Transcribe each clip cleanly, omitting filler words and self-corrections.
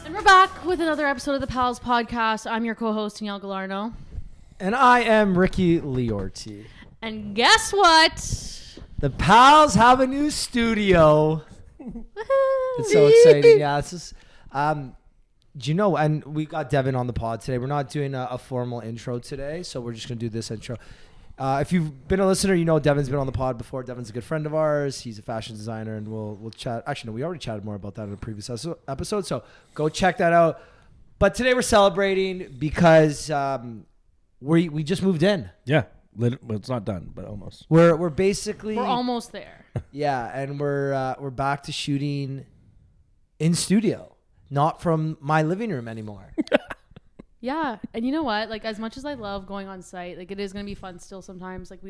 And we're back with another episode of the Pals Podcast. I'm your co-host, Danielle Galarno. And I am Ricky Liorti. And guess what? The Pals have a new studio. It's so exciting. Yeah, this is... do you know, and we got Devon on the pod today. We're not doing a formal intro today, so we're just going to do this intro. If you've been a listener, you know Devon's been on the pod before. Devon's a good friend of ours. He's a fashion designer, and we'll chat. Actually, no, we already chatted more about that in a previous episode, so go check that out. But today we're celebrating because we just moved in. Yeah, well, it's not done, but almost. We're basically... We're almost there. Yeah, and we're back to shooting in studio. Not from my living room anymore. Yeah. And you know what? Like, as much as I love going on site, like, it is going to be fun still sometimes. Like,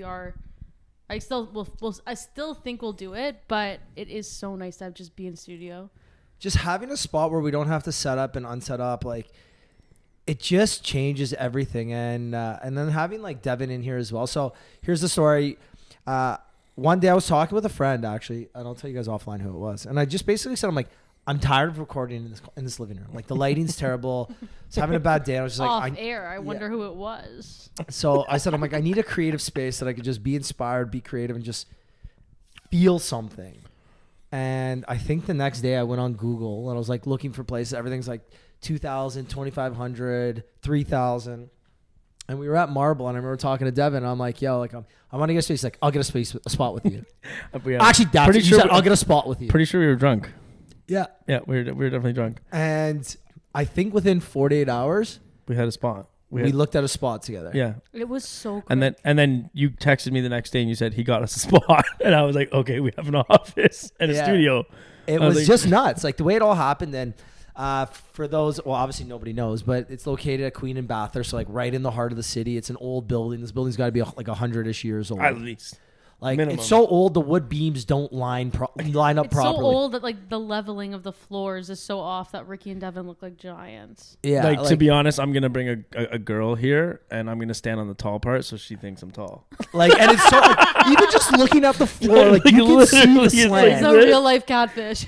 I still think we'll do it, but it is so nice to just be in studio. Just having a spot where we don't have to set up and unset up, like, it just changes everything. And then having, like, Devon in here as well. So here's the story. One day I was talking with a friend, actually, and I'll tell you guys offline who it was. And I just basically said, I'm like, I'm tired of recording in this living room. Like, the lighting's terrible. I was having a bad day. I was just Off air. I wonder who it was. So I said, I'm like, I need a creative space that I could just be inspired, be creative, and just feel something. And I think the next day I went on Google and I was like looking for places. Everything's like 2,000, 2,500, 3,000. And we were at Marble, and I remember talking to Devon. And I'm like, yo, like, I want to get a space. Like, I'll get a spot with you. Actually, that's pretty sure I'll get a spot with you. Pretty sure we were drunk. Yeah. Yeah, we were definitely drunk. And I think within 48 hours, we had a spot. We looked at a spot together. Yeah. It was so cool. And then you texted me the next day and you said he got us a spot. And I was like, okay, we have an office and a studio. It was like, just nuts. Like, the way it all happened. Then for those, well, obviously nobody knows, but it's located at Queen and Bathurst, so like right in the heart of the city. It's an old building. This building's got to be like 100-ish years old. At least. Like, minimum. It's so old, the wood beams don't line up properly. It's so old that, like, the leveling of the floors is so off that Ricky and Devon look like giants. Yeah. Like, to be honest, I'm going to bring a girl here, and I'm going to stand on the tall part so she thinks I'm tall. Like, and it's so, like, even just looking at the floor, like, you can see the slant. It's a real life catfish.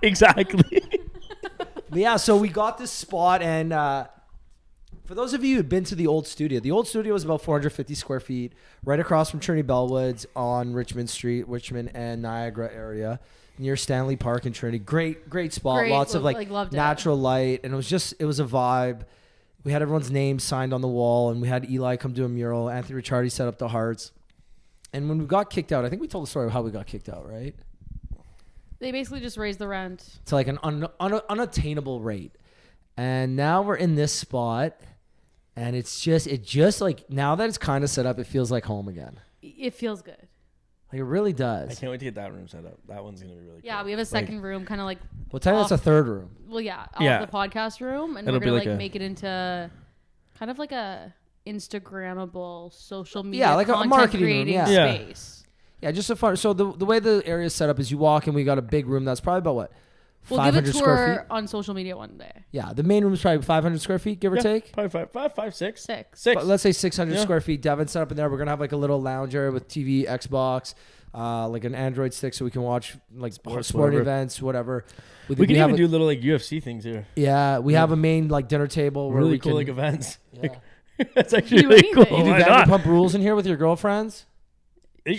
Exactly. But yeah, so we got this spot, and for those of you who've been to the old studio was about 450 square feet, right across from Trinity Bellwoods on Richmond Street, Richmond and Niagara area, near Stanley Park and Trinity. Great spot. Lots of like natural light, and it was a vibe. We had everyone's names signed on the wall, and we had Eli come do a mural. Anthony Ricciardi set up the hearts. And when we got kicked out, I think we told the story of how we got kicked out, right? They basically just raised the rent to like an unattainable rate. And now we're in this spot. And it just like, now that it's kind of set up, it feels like home again. It feels good. Like, it really does. I can't wait to get that room set up. That one's going to be really cool. Yeah, we have a second room, kind of like... Well, technically that's a third room. Well, yeah, off the podcast room. And we're going to like make it into kind of like a Instagrammable social media like a marketing creating room, space. Yeah, just a fun... So the way the area is set up is you walk and we got a big room that's probably about what? We'll give a tour on social media one day. Yeah, the main room is probably 500 square feet, give or take. Probably five, six. But let's say 600 square feet. Devon set up in there. We're gonna have like a little lounge area with TV, Xbox, like an Android stick, so we can watch like sporting events, whatever. We can even do little like UFC things here. Yeah, we have a main like dinner table where really we cool can, like events. Yeah. That's actually really cool. You do Vanderpump Rules in here with your girlfriends?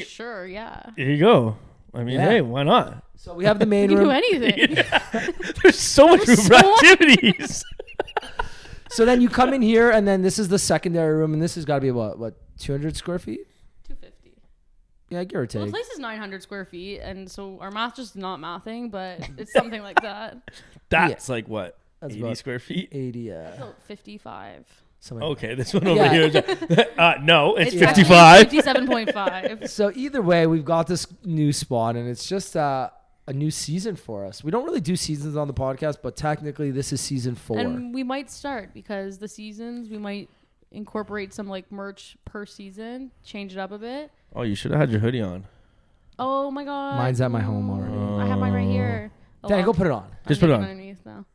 Sure, yeah. Here you go. I mean, hey, why not? So we have the main room. We can do anything. Yeah. There's so much room for activities. So then you come in here, and then this is the secondary room, and this has got to be what 200 square feet? 250. Yeah, give or take. Well, the place is 900 square feet, and so our math just not mathing, but it's something like that. That's like what? That's 80 square feet? 80, yeah. So 55. Okay, this one over here. No, it's 55. 57.5. So either way, we've got this new spot, and it's just a new season for us. We don't really do seasons on the podcast, but technically this is season 4. And we might start because the seasons, we might incorporate some like merch per season, change it up a bit. Oh, you should have had your hoodie on. Oh my God. Mine's at my home already. I have mine right here. Danny, go put it on. Just put it on. Underneath now.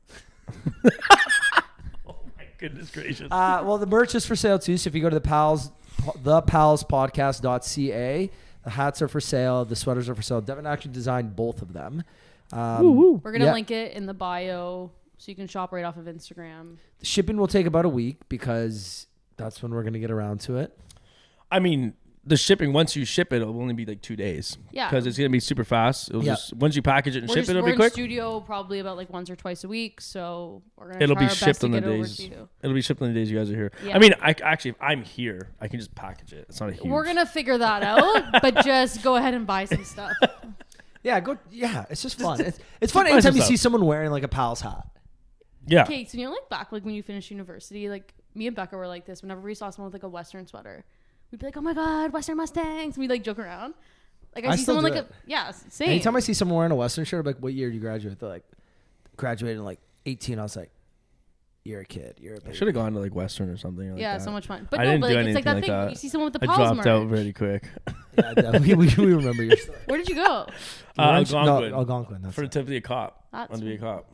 Goodness gracious. Well, the merch is for sale too. So if you go to thepalspodcast.ca, The hats are for sale. The sweaters are for sale. Devon actually designed both of them. We're going to link it in the bio so you can shop right off of Instagram. The shipping will take about a week because that's when we're going to get around to it. I mean, the shipping, once you ship it, it'll only be like 2 days. Yeah. Because it's going to be super fast. It'll just, once you package it and ship it, it'll be quick. We're in studio probably about like once or twice a week. So we're going to try our best to get it over to you. It'll be shipped on the days you guys are here. Yeah. I mean, if I'm here, I can just package it. It's not a huge. We're going to figure that out, but just go ahead and buy some stuff. Yeah, it's just fun. It's fun anytime you see someone wearing like a Pal's hat. Yeah. Okay, so you're like back like when you finished university, like me and Becca were like this. Whenever we saw someone with like a Western sweater, we'd be like, "Oh my god, Western Mustangs!" And we'd like joke around. Like I see someone like same. Anytime I see someone wearing a Western shirt, I'm like, "What year did you graduate?" They're like, "Graduated in like 18." I was like, "You're a kid. You're a baby." I should have gone to like Western or something. Like that. So much fun. But I no, didn't but do like, it's like that anything thing. like You see someone with the I Pals dropped out merch. very quick. Yeah, we remember your story. Where did you go? Algonquin. Algonquin. For to be a cop. That's Want to be a cop.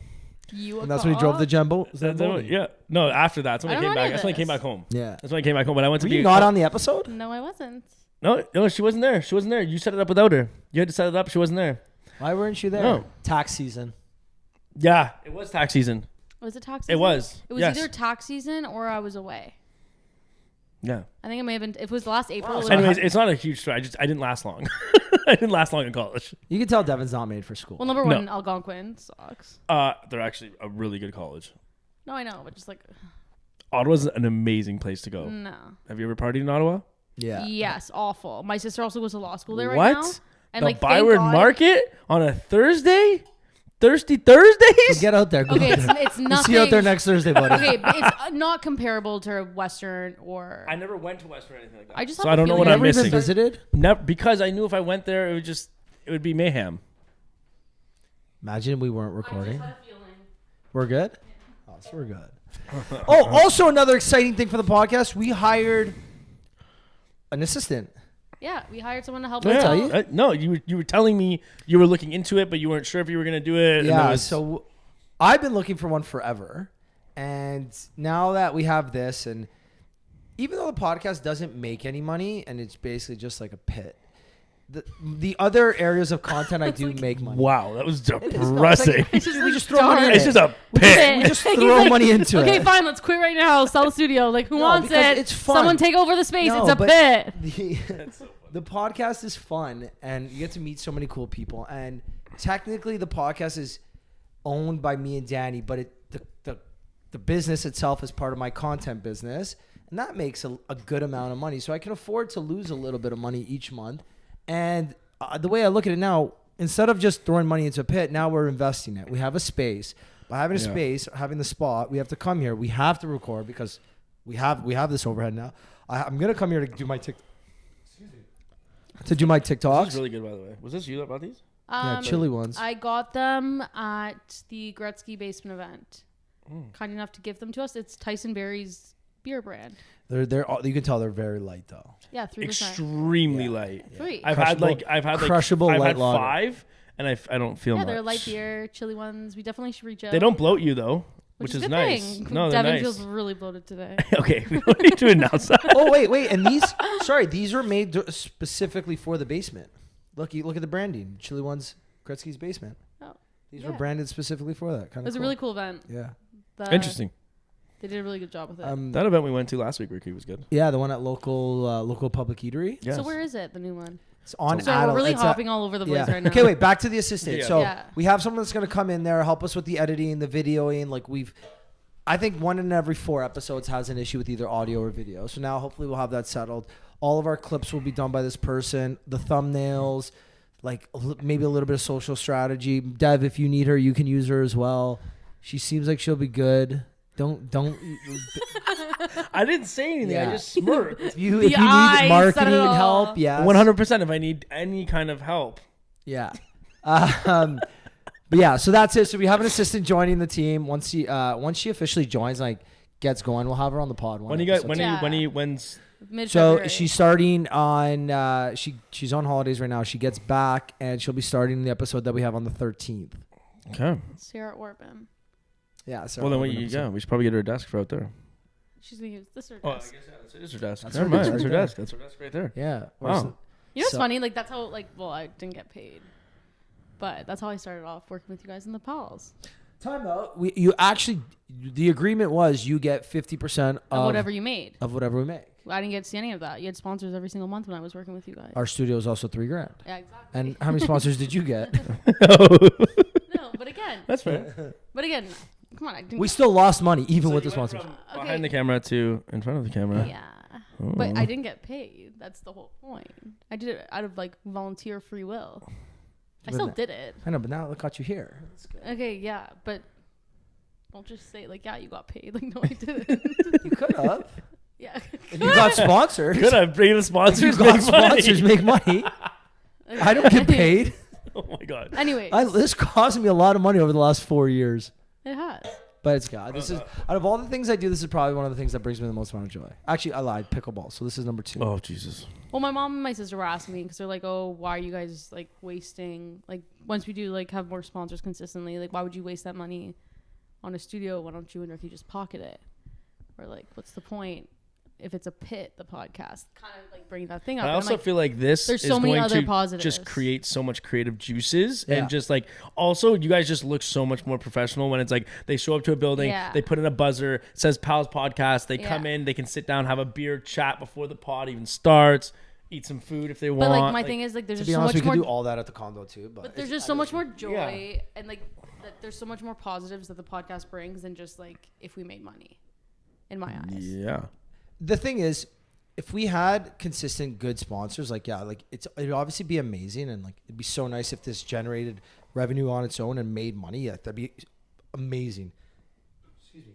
And that's when you drove the Jumbo. Yeah. No, after that. That's when I came back. That's when I came this. back home. Yeah. That's when I came back home. But I went to Were be you a not cop. on the episode? No, I wasn't. No, she wasn't there. She wasn't there. You set it up without her. You had to set it up. She wasn't there. Why weren't you there? No. Tax season. Yeah, it was tax season. Was it tax season? It was. It was either tax season or I was away. Yeah. I think it may have been. If it was last April. Wow, Anyways, it's not a huge story. I didn't last long. I didn't last long in college. You can tell Devon's not made for school. Well, number one, Algonquin sucks. They're actually a really good college. No, I know, but just like Ottawa's an amazing place to go. no. Have you ever partied in Ottawa? Yeah. Yes, awful. My sister also goes to law school there What? right now. And The like Byward thank God- Market on a Thursday? Thirsty Thursdays? So get out there. Go Okay, out there. it's We'll nothing. see you out there next Thursday, buddy. Okay, but it's not comparable to Western or. I never went to Western or anything like that. I just so have I a don't know feeling what I'm Never even missing. visited? Never, because I knew if I went there, it would be mayhem. Imagine we weren't recording. I just had a feeling. We're good? Oh, so we're good. Oh, also another exciting thing for the podcast. We hired an assistant. Yeah, we hired someone to help Did I us tell out. you? No, you were telling me you were looking into it, but you weren't sure if you were going to do it. and Yeah, it was- so I've been looking for one forever. And now that we have this, and even though the podcast doesn't make any money and it's basically just like a pit, the other areas of content I do make money. Wow, that was It is. No, it's depressing. like- we just throw money in It's it. just a pit. We just He's throw like, money into okay, it. fine, let's quit right now. Sell the studio. Like, who No, wants because it? it's fun. Someone take over the space. No, it's a but pit. The podcast is fun, and you get to meet so many cool people. And technically, the podcast is owned by me and Danny, but the business itself is part of my content business, and that makes a good amount of money. So I can afford to lose a little bit of money each month. And the way I look at it now, instead of just throwing money into a pit, now we're investing it. We have a space. By having a space, having the spot, we have to come here. We have to record because we have this overhead now. I'm gonna come here to do my TikToks. This is really good, by the way. Was this you that bought these? Yeah, chili ones. I got them at the Gretzky Basement event. Kind enough to give them to us. It's Tyson Berry's beer brand. They're you can tell they're very light though. Yeah, 3%. Extremely light. Yeah. 3. I've had crushable I've light had lager. 5, and I don't feel Yeah, much. they're light beer, chili ones. We definitely should reach out. They don't bloat you though, which a is good nice. thing. No, they're Devin nice. feels really bloated today. Okay, we don't need to announce that. Oh wait, and these were made specifically for the basement. Look at the branding. Chili ones, Gretzky's basement. Oh, These were branded specifically for that. Kind it was a really cool event. Yeah. Interesting. They did a really good job with it. That event we went to last week, Ricky, was good. Yeah, the one at local public eatery. Yes. So where is it, the new one? It's on So Adel. we're really It's hopping all over the place right now. Okay, wait. Back to the assistant. Yeah. So Yeah. we have someone that's going to come in there, help us with the editing, the videoing. I think 1 in every 4 episodes has an issue with either audio or video. So now hopefully we'll have that settled. All of our clips will be done by this person. The thumbnails, maybe a little bit of social strategy. Dev, if you need her, you can use her as well. She seems like she'll be good. Don't. I didn't say anything. Yeah. I just smirked. If you The need eyes said marketing it all. help, yeah. 100%. If I need any kind of help. Yeah. But yeah, so that's it. So we have an assistant joining the team. Once she officially joins, gets going, we'll have her on the pod. When's Mid-February. So she's starting on she's on holidays right now. She gets back and she'll be starting the episode that we have on the 13th. okay? Sarah Orban. Yeah. So Well, then we should probably get her a desk for out there. She's going to use this or Oh, I this. guess it is her desk. That's Never her mind. desk That's her right there. desk. That's her desk right there. Yeah. Wow. You know what's So- funny? Like that's how I didn't get paid, but that's how I started off working with you guys in the pals. Time out. The agreement was you get 50% Of whatever you made. of whatever we make. I didn't get to see any of that. You had sponsors every single month when I was working with you guys. Our studio is also $3,000. Yeah, exactly. And how many sponsors did you get? No, but again, That's fair. come on. I didn't We still lost money even So with you the went sponsors. from behind the camera to in front of the camera. Yeah. But I didn't get paid. That's the whole point. I did it out of like volunteer free will. I still did it. I know, but now look got you here. Okay, yeah, but don't just say like, yeah, you got paid. Like, no, I didn't. You could have. Yeah. If you got sponsors. Could I bring the If sponsors? you got sponsors make money. I don't get paid. Oh my god. Anyways, This cost me a lot of money over the last 4 years. it has. But it's God. This is out of all the things I do, this is probably one of the things that brings me the most amount of joy. Actually, I lied. Pickleball. So this is number 2. Oh Jesus. Well, my mom and my sister were asking me because they're like, "Oh, why are you guys like wasting? Like, once we do like have more sponsors consistently, like, why would you waste that money on a studio? Why don't you and Ricky just pocket it? Or like, what's the point if it's a pit? The podcast kind of like bringing that thing up. I And I'm also like, feel like this there's is so many going other to positives. just create so much creative juices Yeah. and just like also you guys just look so much more professional when it's like they show up to a building, Yeah. they put in a buzzer, it says Pals Podcast, they come Yeah. in, they can sit down, have a beer, chat before the pod even starts, eat some food if they want. But like my thing is like, there's To just be so honest, much we more. could do all that at the condo too. But there's just so much more joy Yeah. and like that there's so much more positives that the podcast brings than just like if we made money, in my eyes. Yeah. The thing is, if we had consistent good sponsors, like it'd obviously be amazing, and like it'd be so nice if this generated revenue on its own and made money. Yeah, that'd be amazing. Excuse me.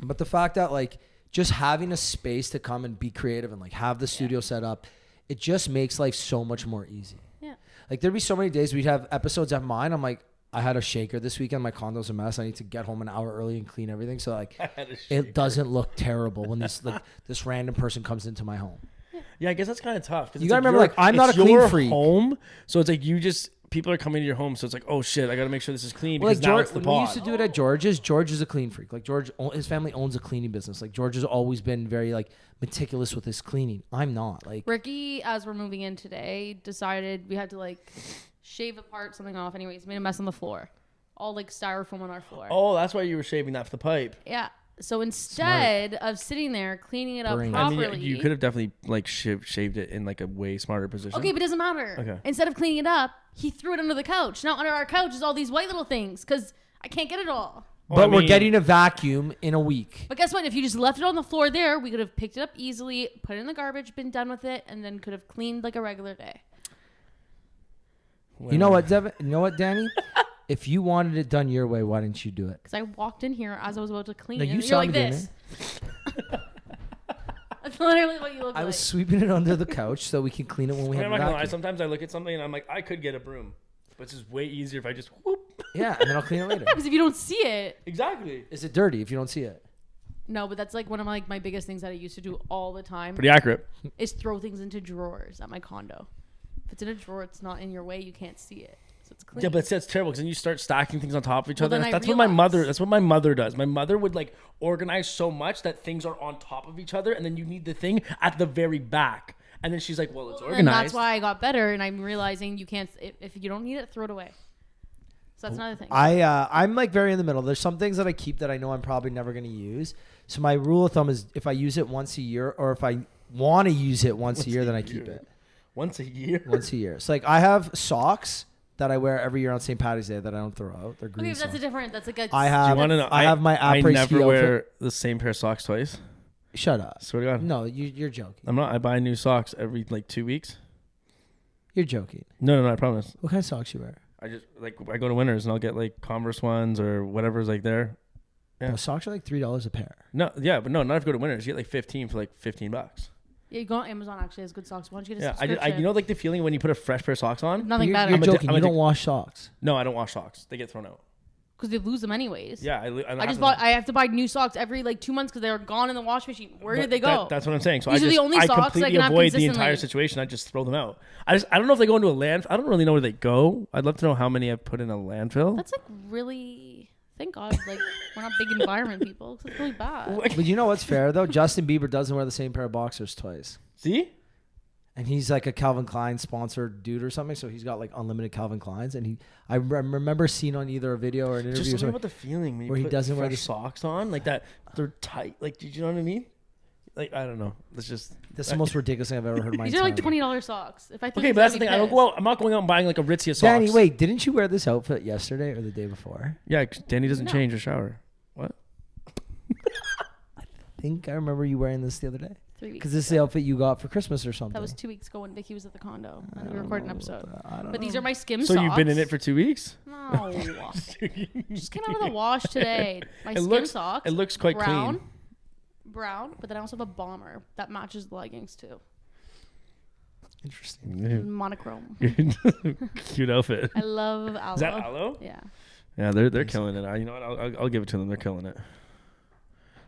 But the fact that like just having a space to come and be creative and like have the studio set up, it just makes life so much more easy. Yeah. Like there'd be so many days we'd have episodes at mine. I'm like, I had a shaker this weekend. My condo's a mess. I need to get home an hour early and clean everything. So like, it doesn't look terrible when this random person comes into my home. Yeah, I guess that's kind of tough. You gotta remember, like, I'm not a clean your freak. home, so it's like people are coming to your home, so it's like, oh shit, I gotta make sure this is clean Well, because like now George, it's the when we used pod. to do it at George's, George is a clean freak. Like his family owns a cleaning business. Like George has always been very like meticulous with his cleaning. I'm not. Like Ricky, as we're moving in today, decided we had to like shave apart something off. Anyways, made a mess on the floor, all like styrofoam on our floor. Oh, that's why you were shaving that for the pipe. Yeah. So instead of sitting there cleaning it up Brain. I properly, mean, you could have definitely like shaved it in like a way smarter position. okay, but it doesn't matter. Okay. Instead of cleaning it up, he threw it under the couch. Now under our couch is all these white little things because I can't get it all. Well, but I we're mean- getting a vacuum in a week. But guess what? If you just left it on the floor there, we could have picked it up easily, put it in the garbage, been done with it, and then could have cleaned like a regular day. You know what, Devin? You know what, Danny? If you wanted it done your way, why didn't you do it? Because I walked in here as I was about to clean No, it. you And saw you're like me doing this. That's literally what you look I like. was sweeping it under the couch so we can clean it when we I'm have not a gonna lie. vacuum. Sometimes I look at something and I'm like, I could get a broom, but it's just way easier if I just whoop. Yeah, and then I'll clean it later. Because if you don't see it, Exactly. Is it dirty if you don't see it? no, but that's like one of my biggest things that I used to do all the time Pretty accurate. is throw things into drawers at my condo. If it's in a drawer, it's not in your way. You can't see it, so it's clean. Yeah, but that's terrible because then you start stacking things on top of each Well, other. then I That's what my realized- mother. That's what my mother does. My mother would like organize so much that things are on top of each other, and then you need the thing at the very back. And then she's like, "Well, it's And organized." that's why I got better, and I'm realizing you can't. If you don't need it, throw it away. So that's another thing. I'm like very in the middle. There's some things that I keep that I know I'm probably never going to use. So my rule of thumb is if I use it once a year, or if I want to use it once a year, then I keep it Once a year. once a year. So like I have socks that I wear every year on St. Patty's Day that I don't throw out. They're green Okay, but that's socks. a different. That's like a. I Do you have. want to know? I have my I après never ski wear outfit. the same pair of socks twice. Shut up. Swear to God. No, you're joking. I'm not. I buy new socks every like 2 weeks. You're joking. No, I promise. What kind of socks you wear? I just like I go to Winners and I'll get like Converse ones or whatever's like there. Yeah. Bro, socks are like $3 a pair. No, yeah, but no, not if you go to Winners. You get like 15 for like $15. Yeah, you go on Amazon. Actually, has good socks. Why don't you get a Yeah, subscription? you know like the feeling when you put a fresh pair of socks on. Nothing You're, better. you're I'm a joking. I'm You a don't wash socks. No, I don't wash socks. They get thrown out. Because they lose them anyways. Yeah, I have to buy new socks every like 2 months because they're gone in the wash machine. Where did they go? That's what I'm saying. So These are the only I socks I completely can have avoid the consistently. entire situation. I just throw them out. I don't know if they go into a landfill. I don't really know where they go. I'd love to know how many I've put in a landfill. That's like really. Thank God, like we're not big environment people. 'Cause it's really bad. But you know what's fair though? Justin Bieber doesn't wear the same pair of boxers twice. See? And he's like a Calvin Klein sponsored dude or something. So he's got like unlimited Calvin Kleins. And I remember seeing on either a video or an interview Just or something something about the feeling when you where he put doesn't wear fresh the socks on, like that. They're tight. Like, do you know what I mean? Like, I don't know. It's just that's the most ridiculous thing I've ever heard in my These are like entire life. $20 socks. If I think okay, but that's the thing. I don't go out. I'm not going out and buying like Aritzia socks. Danny, wait, didn't you wear this outfit yesterday or the day before? Yeah, Danny doesn't No. change or shower. What? I think I remember you wearing this the other day. 3 weeks. Because this is the outfit you got for Christmas or something. That was 2 weeks ago when Vicky was at the condo and we I recorded an don't episode. know. I don't But these know. are my skim So socks. you've been in it for 2 weeks? No. Just came out of the wash today. My It skim looks- socks. it looks quite brown, clean. Brown, but then I also have a bomber that matches the leggings too. Interesting. Monochrome. Cute outfit. I love aloe. Is that aloe? Yeah. Yeah, they're killing it. You know what? I'll give it to them. They're killing it.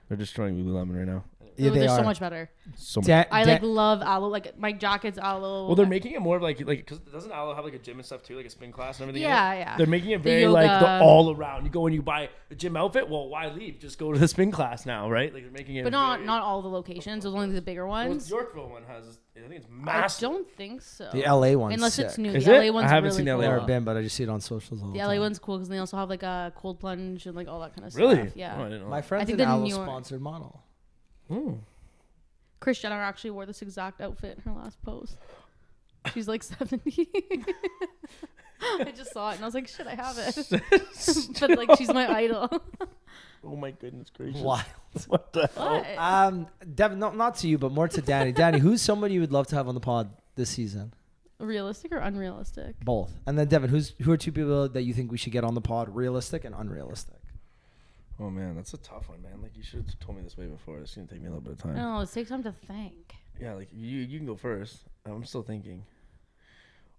They're destroying Lululemon right now. Yeah, Ooh, they they're are. so much better. So much. Da- I Da- like love aloe. Like my jacket's aloe. Well, they're making it more of like because doesn't Aloe have like a gym and stuff too, like a spin class and everything? in it? Yeah, yeah. They're making it The very like the yoga. all around. You go and you buy a gym outfit. Well, why leave? Just go to the spin class now, right? Like they're making it. But not very- not all the locations. There's only the bigger Well, ones. the Yorkville one has. I think it's I massive. don't think so. the LA one's Unless sick. it's new. Is the it? LA one's I haven't really seen the LA cool. I've one. never been, but I just see it on socials all the The time. LA one's cool because they also have like a cold plunge and like all that kind of Really? stuff. Yeah. Oh, I didn't know. My that. friend's think an the Aloe New York- sponsored model. Hmm. Kris Jenner actually wore this exact outfit in her last post. She's like 70. I just saw it and I was like, shit, I have it. But like, she's my idol. Oh my goodness gracious! Wild. What the hell? What? Devin, not to you, but more to Danny. Danny, who's somebody you would love to have on the pod this season? Realistic or unrealistic? Both. And then Devin, who are two people that you think we should get on the pod? Realistic and unrealistic. Oh man, that's a tough one, man. Like you should have told me this way before. It's gonna take me a little bit of time. No, it takes time to think. Yeah, like you can go first. I'm still thinking.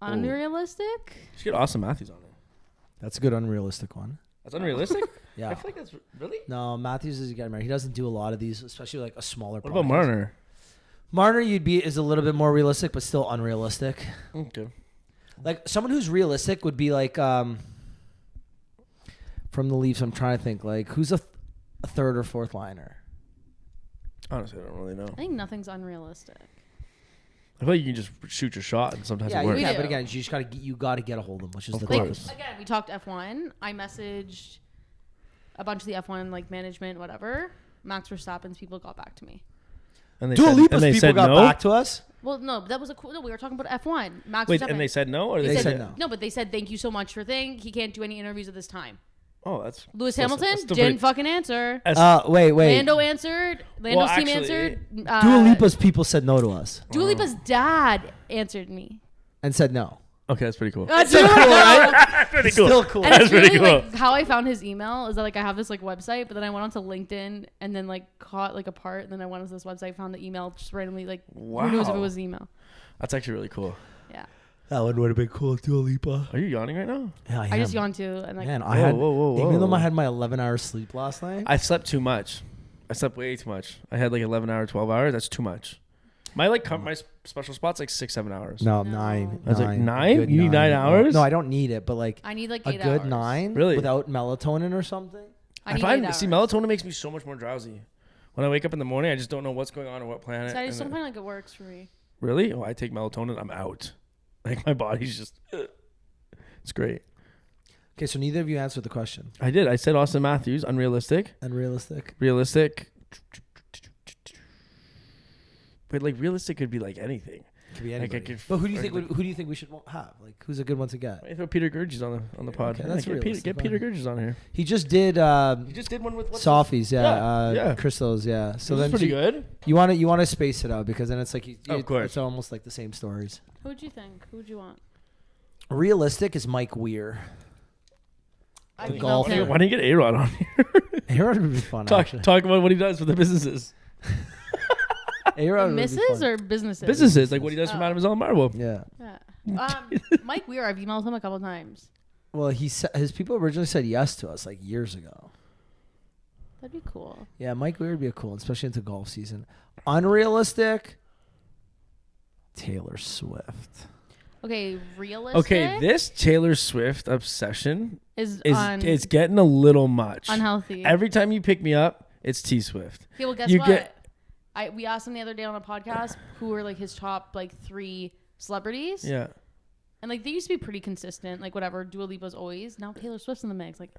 Unrealistic? You should get Austin Matthews on it. That's a good unrealistic one. That's unrealistic. I Yeah. feel like that's really. No, Matthews is getting married. He doesn't do a lot of these, especially like a smaller. What about podcast. Marner? Marner, is a little bit more realistic, but still unrealistic. Okay. Like someone who's realistic would be like from the Leafs. I'm trying to think like who's a third or fourth liner. Honestly, I don't really know. I think nothing's unrealistic. I feel like you can just shoot your shot and sometimes Yeah, it you works. can, do. but again, you just gotta get a hold of them, which is Of the course. thing. Again, we talked F1. I messaged a bunch of the F1 like management, whatever. Max Verstappen's people got back to me. And they Dua said, Lipa's and they people said got no. back to us. Well, no, that was a cool. No, we were talking about F1. Max Wait, Verstappen. and they said no, or They they said said no. but they said thank you so much for thing. He can't do any interviews at this time. Oh, that's Lewis still- Hamilton that's still didn't pretty- fucking answer. that's- Wait. Lando answered. Lando's team actually, answered. Dua Lipa's people said no to us Dua Lipa's dad answered me. and said no. okay, that's pretty cool. That's Still cool, right? That's pretty cool. Still cool. And That's it's really pretty cool. like how I found his email is that like I have this like website, but then I went onto LinkedIn and then like caught like a part, and then I went onto this website, found the email just randomly. Like who knows if it Wow. was the email? That's actually really cool. Yeah, That one would have been cool, Dua Lipa. Are you yawning right now? Yeah, I just yawned too, and like Man, Whoa, I had whoa, even though whoa. I had my 11-hour sleep last night. I slept too much. I slept way too much. I had like 11 hours, 12 hours. That's too much. My my special spot's like 6-7 hours. No, No. 9. I was like, 9? nine? A good You need 9 hours? No, I don't need it, but like I need like a 8 good hours. 9 Really? without melatonin or something. I I need find 8 see hours. melatonin makes me so much more drowsy. When I wake up in the morning, I just don't know what's going on or what planet. So I just and don't find like it works for me. really? Oh, I take melatonin, I'm out. Like my body's just. It's great. Okay, so neither of you answered the question. I did. I said Austin Matthews, unrealistic. Unrealistic. Realistic. But like realistic could be like anything. Could be Like, I anybody. could But who do you or think? like- Who do you think we should have? Like, who's a good one to get? I throw Peter Gurges on the pod. Okay, that's get realistic, Peter fine. Gurges on here. He just did He just did one with what's Sophies, yeah, Yeah, yeah. crystals, yeah. So So then that's pretty you, good. you want to space it out because then it's like Of course. it's almost like the same stories. Who would you think? Who would you want? Realistic is Mike Weir. I The love golfer. him. Why don't you get A-Rod on here? A-Rod would be fun. actually. talk about what he does for the businesses. A-Rod would be Misses fun. or businesses? Businesses, like what he does for Oh. Mademoiselle Marble. Yeah. Yeah. Mike Weir, I've emailed him a couple times. Well, his people originally said yes to us like years ago. That'd be cool. Yeah, Mike Weir would be a cool, one, especially into golf season. Unrealistic. Taylor Swift. Okay, realistic. Okay, this Taylor Swift obsession is it's getting a little much. unhealthy. Every time you pick me up, it's T Swift. Okay, well, guess you what? get- we asked him the other day on a podcast who were like his top like 3 celebrities. Yeah. And like they used to be pretty consistent. Like whatever, Dua Lipa's always. Now Taylor Swift's in the mix. Like,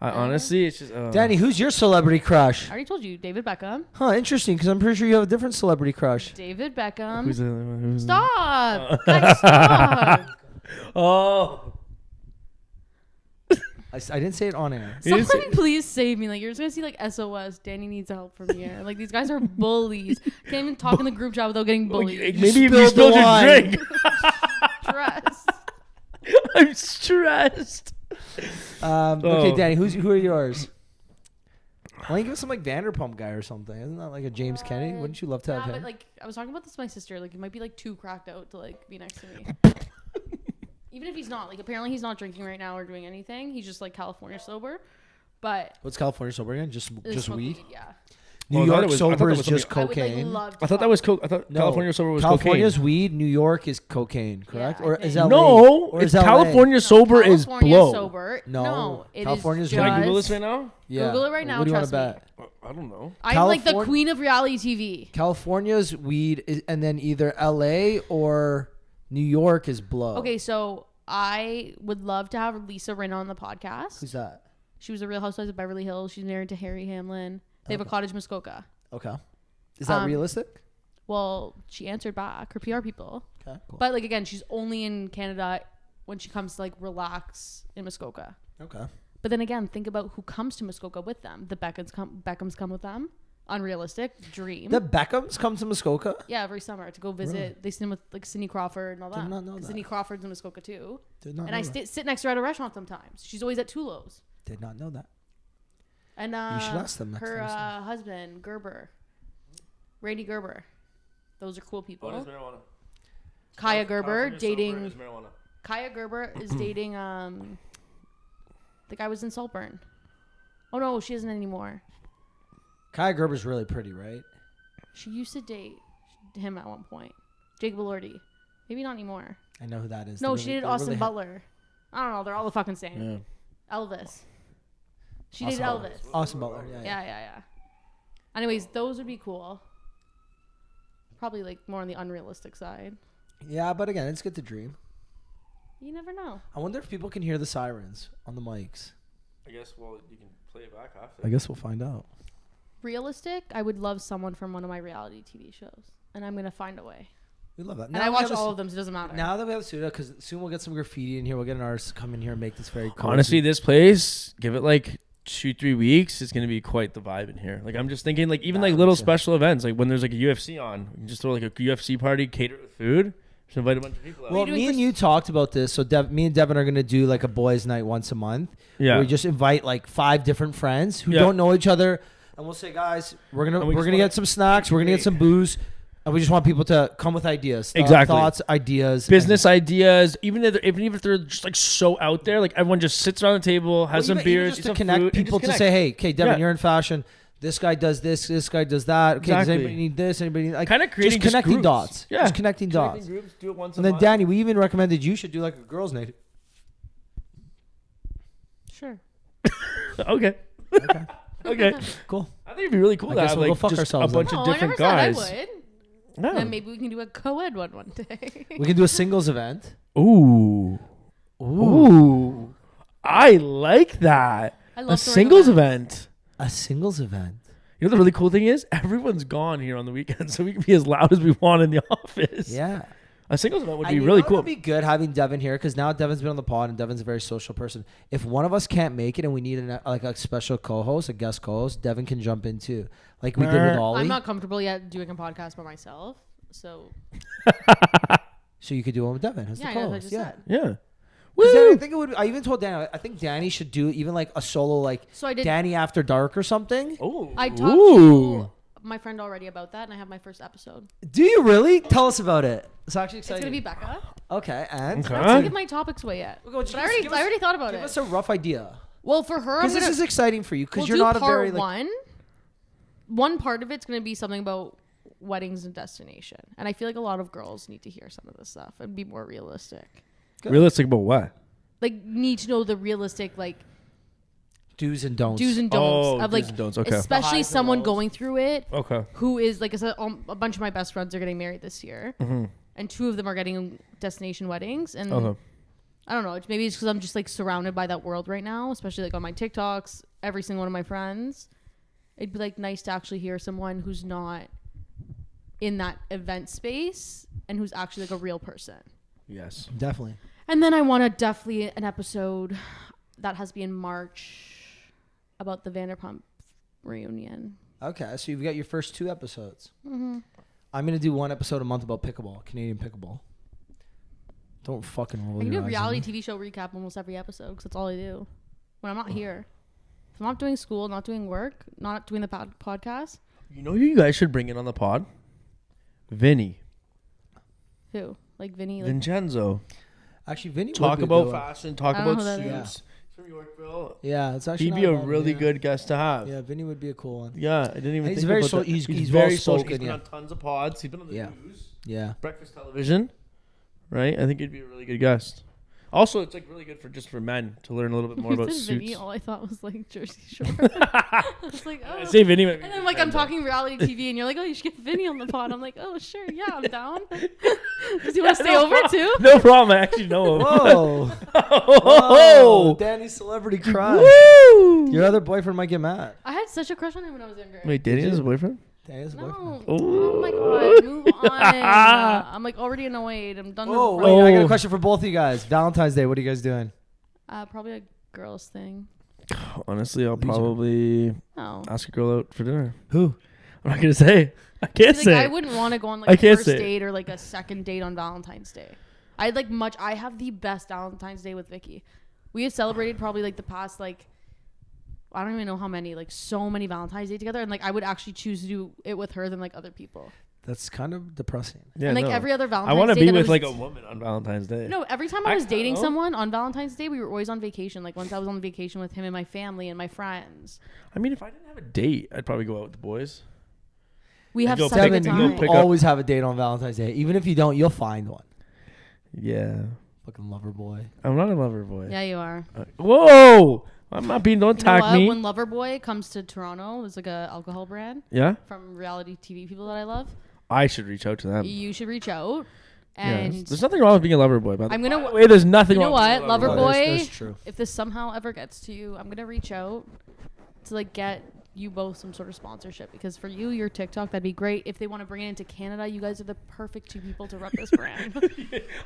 Honestly, it's just. Danny, who's your celebrity crush? I already told you, David Beckham. Huh, interesting, because I'm pretty sure you have a different celebrity crush. David Beckham. Who's Stop! Guys, stop! Oh. I didn't say it on air. Someone please save me. Like, you're just going to see, like, SOS. Danny needs help from here. Like, these guys are bullies. Can't even talk in the group chat without getting bullied. Maybe you spilled your drink. Stressed. I'm stressed. Okay, Danny, who are yours? Why don't you give us some, like, Vanderpump guy or something? Isn't that like a James Kennedy? Wouldn't you love to have him? But, like, I was talking about this with my sister. Like, it might be, like, too cracked out to, like, be next to me. Even if he's not. Like, apparently he's not drinking right now or doing anything. He's just, like, California sober. But... What's California sober again? Just weed? Yeah. New York sober is just cocaine. I thought that was coke. I thought California sober was California's cocaine. weed. New York is cocaine, correct? Yeah, or is LA? No, or it's is LA? California sober is California blow. sober. No, it California's is Can I just... Google this right now? Yeah. Google it right now. What do you want Trust to bet? I don't know. I'm like the Californ- queen of reality TV. California's weed is, and then either LA or New York is blow. Okay, so I would love to have Lisa Rinna on the podcast. Who's that? She was a Real Housewives of Beverly Hills. She's married to Harry Hamlin. They have a cottage in Muskoka. Okay. Is that realistic? Well, she answered back, her PR people. Okay, cool. But like again, she's only in Canada when she comes to like relax in Muskoka. Okay. But then again, think about who comes to Muskoka with them. The Beckhams come with them. Unrealistic dream. The Beckhams come to Muskoka? Yeah, every summer to go visit. Really? They sit with like Cindy Crawford and all that. Did not know 'Cause that. Cindy Crawford's in Muskoka too. Did not And know I that. sit next to her at a restaurant sometimes. She's always at Tulo's. Did not know that. And You should ask them next her time. husband Gerber, Randy Gerber. Those are cool people. marijuana? Kaya Gerber dating. marijuana. Kaya Gerber is dating the guy was in Saltburn. Oh no, she isn't anymore. Kaya Gerber's really pretty, right? She used to date him at one point. Jacob Elordi. Maybe not anymore. I know who that is. No, They're she really- did they're Austin really Butler. I don't know. They're all the fucking same. Yeah. Elvis. She Austin did Butler. Elvis. Austin Butler. Yeah. Anyways, those would be cool. Probably like more on the unrealistic side. Yeah, but again, it's good to dream. You never know. I wonder if people can hear the sirens on the mics. I guess, well, you can play it back after. I guess we'll find out. Realistic, I would love someone from one of my reality TV shows. And I'm going to find a way. We love that. And I watch all of them, so it doesn't matter. Now that we have a studio, because soon we'll get some graffiti in here. We'll get an artist to come in here and make this very cozy. Honestly, this place, give it like 2-3 weeks, it's gonna be quite the vibe in here. Like I'm just thinking, like even like little special events, like when there's like a UFC on, you can just throw like a UFC party, cater with food, just invite a bunch of people out. Well, me and you talked about this. So me and Devon are going to do like a boys' night once a month. Yeah. We just invite like 5 different friends who Yeah. don't know each other. And we'll say, guys, we're And we gonna just get some snacks. We're going to get some booze. And we just want people to come with ideas. Exactly. Thoughts, ideas. Business ideas, even if they're just like so out there, like everyone just sits around the table, has some even beers, just eat to some connect food, and people just to connect. say, hey, okay, Devon, Yeah. you're in fashion. This guy does this. This guy does that. Okay, Exactly. does anybody need this? Anybody need, like Kind of creating just connecting groups. dots. Yeah, Just connecting dots. Groups, do it once And a then month. Danny, we even recommended you should do like a girls' night. Sure. Okay. Okay. Okay. Cool. I think it'd be really cool I to guess have we'll go like fuck just a ourselves bunch then. of No, different I never guys. said I would. No. Then maybe we can do a co-ed one day. We can do a singles event. Ooh. Ooh. I like that. I A love throwing singles events. event. A singles event. You know the really cool thing is everyone's gone here on the weekend, so we can be as loud as we want in the office. Yeah. A singles event would And be you really know cool. It'd be good having Devon here because now Devon's been on the pod and Devon's a very social person. If one of us can't make it and we need like a special co-host, a guest co-host, Devon can jump in too, like we did with Ollie. I'm not comfortable yet doing a podcast by myself, so So you could do one with Devon as yeah, the as I co-host. just Yeah. said. Yeah. 'Cause then I Woo! think it would. I even told Danny. I think Danny should do even like a solo, like So I did. Danny After Dark or something. Oh. I talked Ooh. to my friend already about that, and I have my first episode. Do you really? Tell us about it. It's actually It's exciting. gonna be Becca. Okay, and Okay. I don't give my topics away yet. Well, just But I give us- already, I already thought about give it. us a rough idea Well, for her, I'm because this gonna, is exciting for you because we'll you're do not a part very like. one. One part of it's gonna be something about weddings and destination, and I feel like a lot of girls need to hear some of this stuff and be more realistic. Realistic about what? Like, need to know the realistic, like, Do's and don'ts. Do's and don'ts Oh, of like, do's and don'ts. Okay. especially The highs and someone lows. going through it Okay. who is like, a bunch of my best friends are getting married this year, Mm-hmm. and 2 of them are getting destination weddings, and Okay. I don't know. Maybe it's because I'm just like surrounded by that world right now, especially like on my TikToks, every single one of my friends. It'd be like nice to actually hear someone who's not in that event space and who's actually like a real person. Yes. Definitely. And then I want to definitely an episode that has to be in March about the Vanderpump reunion. Okay, so you've got your first 2 episodes. Mm-hmm. I'm going to do 1 episode a month about pickleball, Canadian pickleball. Don't fucking roll I can do your a eyes reality at me. TV show recap almost every episode because that's all I do when I'm not here. If I'm not doing school, not doing work, not doing the podcast. You know who you guys should bring in on the pod? Vinny. Who? Like Vinny? Like, Vincenzo. Actually, Vinny would Talk be a about good one. fashion. Talk I don't about know who that suits. is. He's from Yorkville. Yeah, it's actually He'd be not a bad, really yeah. good guest to have. Yeah, Vinny would be a cool one. Yeah, I didn't even He's think very about so- that. he's very well-spoken, social. He's been yeah. on tons of pods. He's been on the Yeah. news. Yeah. Breakfast television. Right? I think he'd be a really good guest. Also, it's like really good for men to learn a little bit more you about said Vinny, suits. all I thought was like Jersey Shore. I was like, oh. I say Vinny. And then like I'm talking reality TV, and you're like, oh, you should get Vinny on the pod. I'm like, oh, sure, yeah, I'm down. Does he want to stay over too? No problem. I actually know him. Whoa. Oh, Whoa. Danny's celebrity crush. Woo! Your other boyfriend might get mad. I had such a crush on him when I was younger. Wait, Danny is his boyfriend? Danny's No. boyfriend. Oh my god, move on. I'm like already annoyed. I'm done. Oh, with wait, I got a Oh. question for both of you guys. Valentine's Day, what are you guys doing? Probably a girl's thing. Honestly, I'll probably Oh. ask a girl out for dinner. Who? I'm not gonna say. I can't Like, say. I wouldn't want to go on I like a can't first say. date or like a second date on Valentine's Day. I have the best Valentine's Day with Vicky. We have celebrated probably like the past like I don't even know how many, like so many Valentine's Day together, and like I would actually choose to do it with her than like other people. That's kind of depressing. Yeah, and like no. every other I Valentine's want to Day be that I with was- like a woman on Valentine's Day. No, every time I was I dating don't know. someone on Valentine's Day, we were always on vacation. Like once I was on vacation with him and my family and my friends. I mean, if I didn't have a date, I'd probably go out with the boys. We have go such a Devin, good pick- you time. pick up- always have a date on Valentine's Day. Even if you don't, you'll find one. Yeah, Fucking lover boy. I'm not a lover boy. Yeah, you are. Whoa, I'm not being. Don't You know attack what? me. When Loverboy comes to Toronto, there's like a alcohol brand Yeah, from reality TV people that I love. I should reach out to them. You should reach out. Yeah, And there's nothing wrong with being a lover boy. By I'm gonna- by the way, there's nothing you know wrong with being what? a lover Lover boy. boy. That's true. if this somehow ever gets to you, I'm gonna reach out to like get you both some sort of sponsorship, because for you, your TikTok, that'd be great. If they want to bring it into Canada, you guys are the perfect 2 people to rep this brand.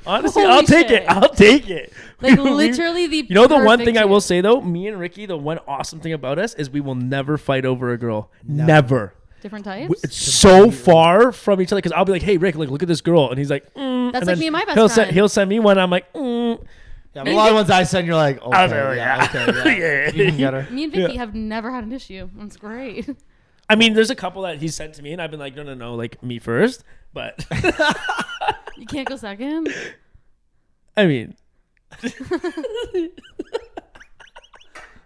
Honestly, Holy I'll take shit. it. I'll take it. Like We- literally the. You know the one perfect thing I two. will say though, me and Ricky, the one awesome thing about us is we will never fight over a girl. Never. Never. Different types. It's so far from each other because I'll be like, "Hey Rick, like look at this girl," and he's like, That's and like then me and my best he'll friend. he'll send me one. I'm like, Yeah, but a lot of ones I send, you're like, okay, I was like, yeah, okay, yeah. You can get her. Me and Vicky have never had an issue. That's great. I mean, there's a couple that he sent to me, and I've been like, no, like me first. But You can't go second. I mean,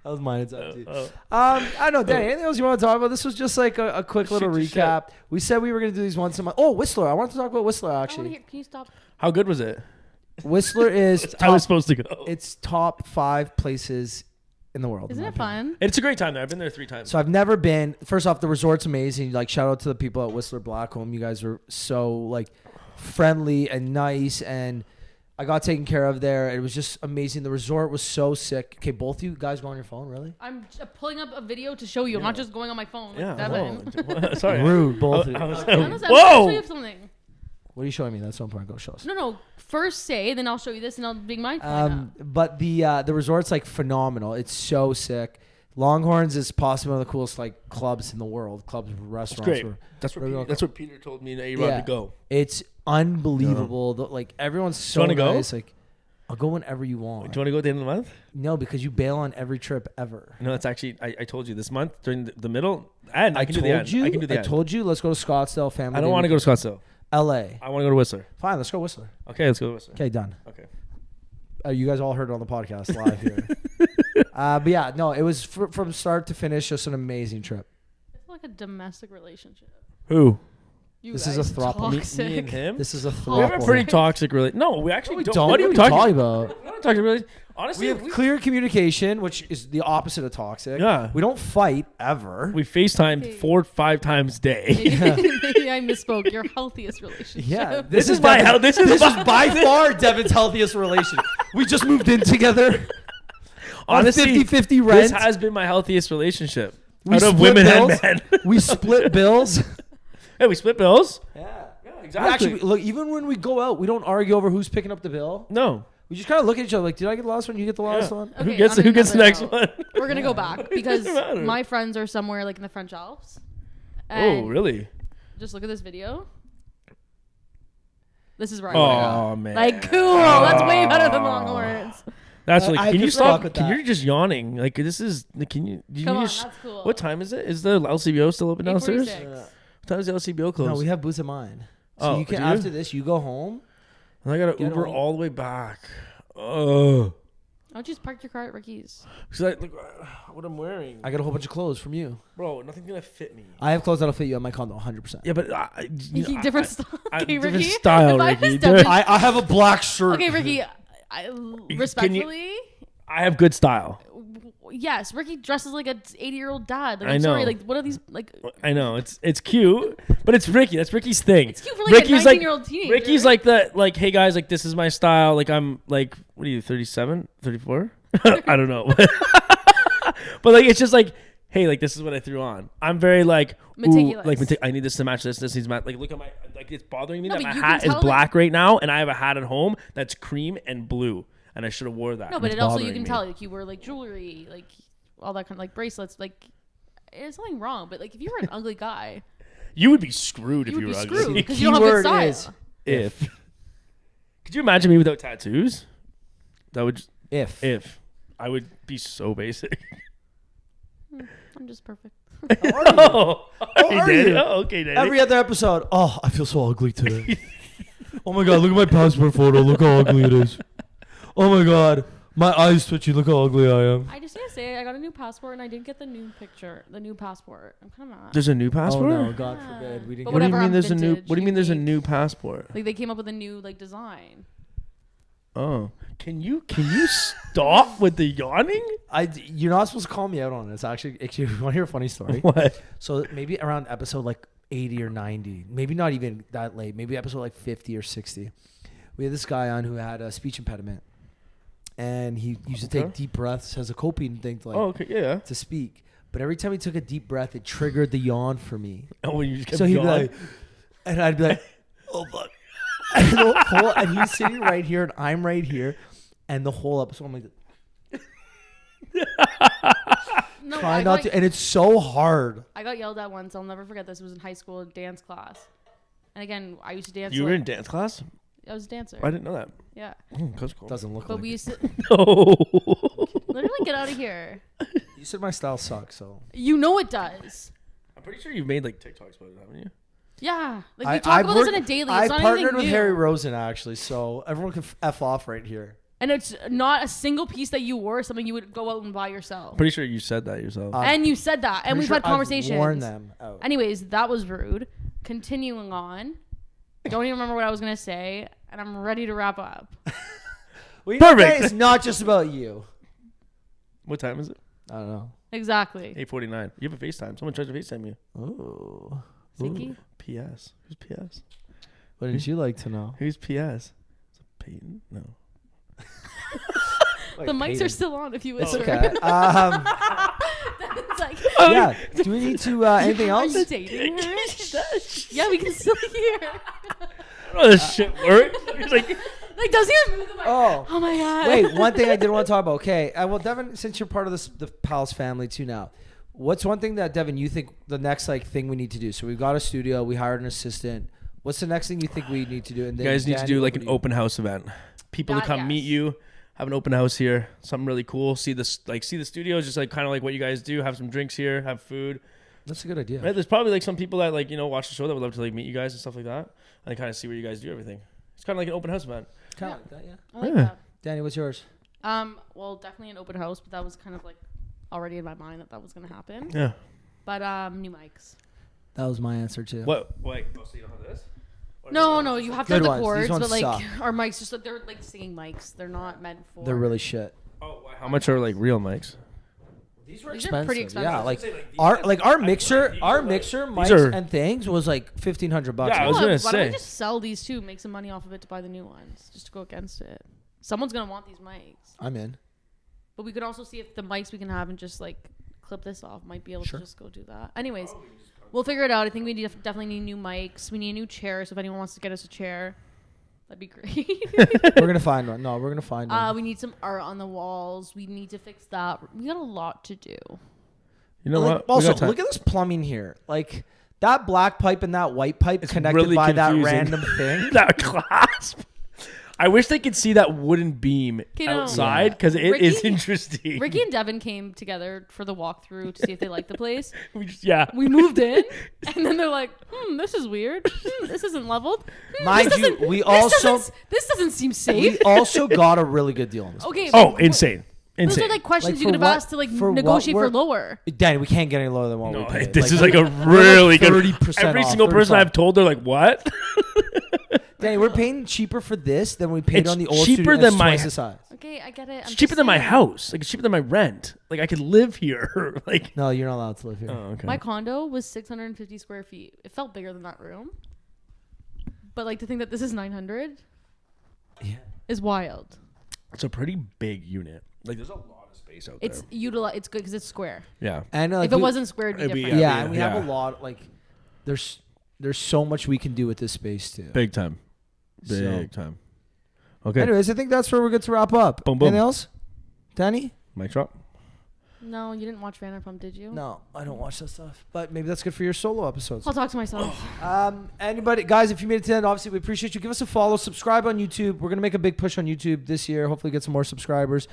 That was mine. It's up to you. oh. I don't know, Danny. Anything else you want to talk about? This was just like a quick little Shoot the recap. We said we were going to do these once a month. Oh, Whistler. I wanted to talk about Whistler, I want to actually. hear. Can you stop? How good was it? Whistler is I was top, supposed to go. it's top 5 places in the world. in Isn't my it opinion. fun? It's a great time there. I've been there 3 times. So I've never been. First off, the resort's amazing. Like, shout out to the people at Whistler Blackcomb. You guys were so like friendly and nice, and I got taken care of there. It was just amazing. The resort was so sick. Okay, both of you guys go on your phone, really? I'm pulling up a video to show you. I'm not just going on my phone. Like yeah. Devin. whoa. Sorry. Rude, both of I you. was- I'm gonna show Whoa. you something. What are you showing me? That's so important. Go show us. No. First say, then I'll show you this, and I'll bring my phone up. But the resort's like phenomenal. It's so sick. Longhorns is possibly one of the coolest like clubs in the world. Clubs, restaurants. Great. were- That's what We're Peter, going- that's what Peter told me and A-Rod Yeah. to go. It's unbelievable. Like everyone's so wanna go? nice. Like, I'll go whenever you Do want. you want to go at the end of the month? No, because you bail on every trip ever. No, it's actually I told you this month during the middle and I can do told the end. you. I can do the end. told you. Let's go to Scottsdale. Family. I don't Day want to go weekend. to Scottsdale. L.A. I want to go to Whistler. Fine. Let's go Whistler. Okay, let's go to Whistler. Okay, done. Okay. You guys all heard it on the podcast live here. But yeah, no, it was from start to finish just an amazing trip. It's like a domestic relationship. Who? You This guys is a throuple. Me- toxic. Me and him? This is a We have a throuple. pretty toxic relationship. No, we actually We don't. don't. What are you talking talking about? We're not talking really. Honestly, we have clear communication, which is the opposite of toxic. Yeah. We don't fight ever. we FaceTime 4 or 5 times a day. Maybe I misspoke. Your healthiest relationship. Yeah, This is my Devin- this This is is by far Devin's healthiest relationship. We just moved in together. honestly 50-50 rent. This has been my healthiest relationship. We Out of split women bills. and men. We split bills. Hey, we split bills. Yeah. Yeah, We actually, look, even when we go out, we don't argue over who's picking up the bill. No. We just kind of look at each other like, did I get the last one? You get the last Yeah. one? Okay, who gets on the another next note, one? We're gonna go back because doesn't matter. my friends are somewhere like in the French Alps. Oh, And really? Just look at this video. This is where I want to Oh go. man. Like, cool. That's way better than Longhorns. That's I like. Can you could rock stop? with Can that. you're just yawning? Like this is. Can you? Do you Come on, just, that's cool. What time is it? Is the LCBO still open downstairs? 8:46. What time is the LCBO close? No, we have booths of mine. So Oh, you can do you? after this, you go home. And I got to Get Uber home. all the way back. Oh. Why don't you just park your car at Ricky's? Because look what I'm wearing. I got a whole bunch of clothes from you. Bro, nothing's gonna fit me. I have clothes that'll fit you at my condo 100%. Yeah, but Different style. Okay, different Ricky. style, If I Ricky. was Devin- I have a black shirt. Okay, Ricky. Respectfully, I have good style. yes, Ricky dresses like a 80-year-old dad. Like, I I'm sorry. know. Like, what are these? Like, I know it's cute, but it's Ricky. That's Ricky's thing. it's cute for like Ricky's a 19-year-old teenager. Ricky's like, hey guys, like this is my style. Like I'm like, what are you, 37, 34? I don't know. But like it's just like, hey, like this is what I threw on. I'm very like Meticulous. Ooh, like I need this to match this. This needs my like. Look at my like. It's bothering me No, that but my you can hat is tell that- black right now, and I have a hat at home that's cream and blue, and I should have wore that. No, and but it's it also you bothering can me. tell like you wear like jewelry, like all that kind of like bracelets. Like, there's something wrong. But like if you were an ugly guy, You would be screwed if you you would were be ugly. screwed because you don't have good Keyword style. is- If could you imagine me without tattoos? That would if I would be so basic. I'm just perfect. Oh, are you? Oh, okay, Daddy. Every other episode, oh, I feel so ugly today. Oh my god, look at my passport photo. Look how ugly it is. Oh my god, my eyes twitchy. Look how ugly I am. I just need to say I got a new passport and I didn't get the new picture, the new passport. I'm kind of mad. There's a new passport. Oh no, God Yeah. forbid. We didn't. But Get What do you whatever, mean I'm there's a new? vintage, What do you mean there's a unique. new passport? Like they came up with a new like design. Oh, can you stop with the yawning? You're not supposed to call me out on this. Actually, you want to hear a funny story? What? So maybe around episode like 80 or 90, maybe not even that late, maybe episode like 50 or 60, we had this guy on who had a speech impediment, and he used to Okay. take deep breaths as a coping thing to, like, Oh, okay, yeah. to speak. But every time he took a deep breath, it triggered the yawn for me. Oh, when you just kept So he'd be yawning. like, and I'd be like, oh fuck. And he's sitting right here, and I'm right here, and the whole episode I'm like, No, trying not to, and it's so hard. I got yelled at once. I'll never forget this. It was in high school dance class. And again, I used to dance. You were like- in dance class? I was a dancer. I didn't know that. Yeah. That's cool. Doesn't look But like we it. used to No. literally get out of here. You said my style sucks, so You know it does. I'm pretty sure you've made like TikToks about it, haven't you? Yeah. Like we talk about this on a daily. It's I not partnered anything with new. Harry Rosen actually, so everyone can f off right here. And it's not a single piece that you wore, something you would go out and buy yourself. Pretty sure you said that yourself. And you said that. And Pretty we've sure had I've conversations. worn them out. Anyways, that was rude. Continuing on. Don't even remember what I was going to say. And I'm ready to wrap up. Well, you know, Perfect. It's not just about you. What time is it? I don't know. Exactly. 8:49. You have a FaceTime. Someone tried to FaceTime you. Oh. Sinky? PS. Who's PS? What did you like to know? Who's PS? Is it Peyton? No. The mics are still on if you It's whisper. okay. It's like, Yeah. Do we need to anything are else? you dating her? Yeah, we can still hear. I don't know this shit works. He's like, Like, doesn't even move the mic. Oh. Oh my god. Wait, one thing I did want to talk about. Okay, well, Devin, since you're part of the Pals family too now, what's one thing that, Devin, you think the next like thing we need to do? So we've got a studio, we hired an assistant. What's the next thing you think we need to do? And you then guys need to Danny, do what like would an you- open house event. People to That, come meet yes. you. Have an open house here. Something really cool. See this, like see the studios, just like kind of like what you guys do. Have some drinks here. Have food. That's a good idea. Right? There's probably like some people that like watch the show that would love to like meet you guys and stuff like that, and kind of see where you guys do everything. It's kind of like an open house event. Kind of like that, yeah. I like Yeah. that. Danny, what's yours? Well, definitely an open house, but that was kind of like already in my mind that was gonna happen. Yeah. But new mics. That was my answer too. What? Wait. Oh, so you don't have this? No, you have to Good have the ones. These cords, ones but like suck. our mics just like they're like singing mics. They're not meant for. They're really shit. Oh, how much are like real mics? These were These are pretty expensive. Yeah, like Say, like, our mixer mics are- and things was like $1,500. Yeah, I was Why gonna don't say. we just sell these too, make some money off of it to buy the new ones, just to go against it? Someone's gonna want these mics, I'm in. but we could also see if the mics we can have and just like clip this off might be able to just go do that. Anyways, we'll figure it out. I think we definitely need new mics. We need a new chair. So if anyone wants to get us a chair, that'd be great. We're gonna find one. No, we're gonna find one. We need some art on the walls. We need to fix that. We got a lot to do. You know Like, what? We also, got time. look at this plumbing here. Like that black pipe and that white pipe connected really by that confusing. random thing. that clasp. I wish they could see that wooden beam no. outside because it is Ricky- interesting. Ricky and Devon came together for the walkthrough to see if they liked the place. We We moved in, and then they're like, this is weird. This isn't leveled. Mind this you, doesn't- we this also this doesn't seem we safe. also got a really good deal on this. Okay. Oh, insane. Those Insane. are like questions Like, you for could have what- asked to like for what negotiate for we're- lower. Danny, we can't get any lower than what we No, paid. this is like a really good. 30% Every off, single person 35. I've told, they're like, "What?" Danny, we're paying cheaper for this than we paid It's on the old cheaper studio. than It's my- twice the size. Okay, I get it. It's cheaper than my house. Like it's cheaper than my rent. Like I could live here. like. No, you're not allowed to live here. Oh, okay. My condo was 650 square feet. It felt bigger than that room. But like to think that this is 900 Yeah. is wild. It's a pretty big unit. Like there's a lot of space out It's there. It's good because it's square. Yeah. And If it wasn't square, it'd be it'd be- different. yeah, and we have Yeah. a lot. Like, there's so much we can do with this space too. Big time. Big time. Okay. Anyways, I think that's where we're good to wrap up. Boom, boom. Anything else, Danny? Mic drop. No, you didn't watch Vanderpump, did you? No, I don't watch that stuff. But maybe that's good for your solo episodes. I'll talk to myself. Anybody, guys, if you made it to the end, obviously we appreciate you. Give us a follow, subscribe on YouTube. We're gonna make a big push on YouTube this year. Hopefully, get some more subscribers.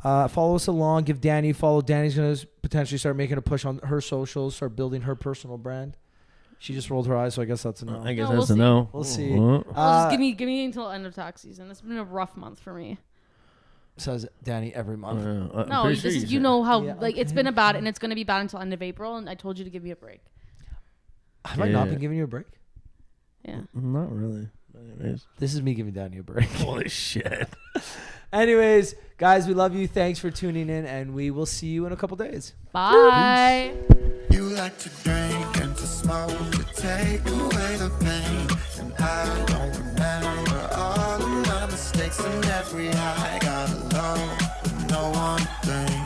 Follow us along. Give Danny a follow. Danny's gonna potentially start making a push on her socials, start building her personal brand. She just rolled her eyes, so I guess that's a no. I guess No, that's we'll a no. We'll see. Well, just give me until end of tax season. It's been a rough month for me. Says Danny every month. No, this is, you know how Yeah, like it's okay. been a bad and it's gonna be bad until end of April. And I told you to give me a break. Have I not Yeah. been giving you a break? Yeah. Not really. Anyways. This is me giving Danny a break. Holy shit. Anyways, guys, we love you. Thanks for tuning in, and we will see you in a couple days. Bye. You like to drink and to smoke to take away the pain. And I don't remember all of my mistakes and every high got alone with no one thing.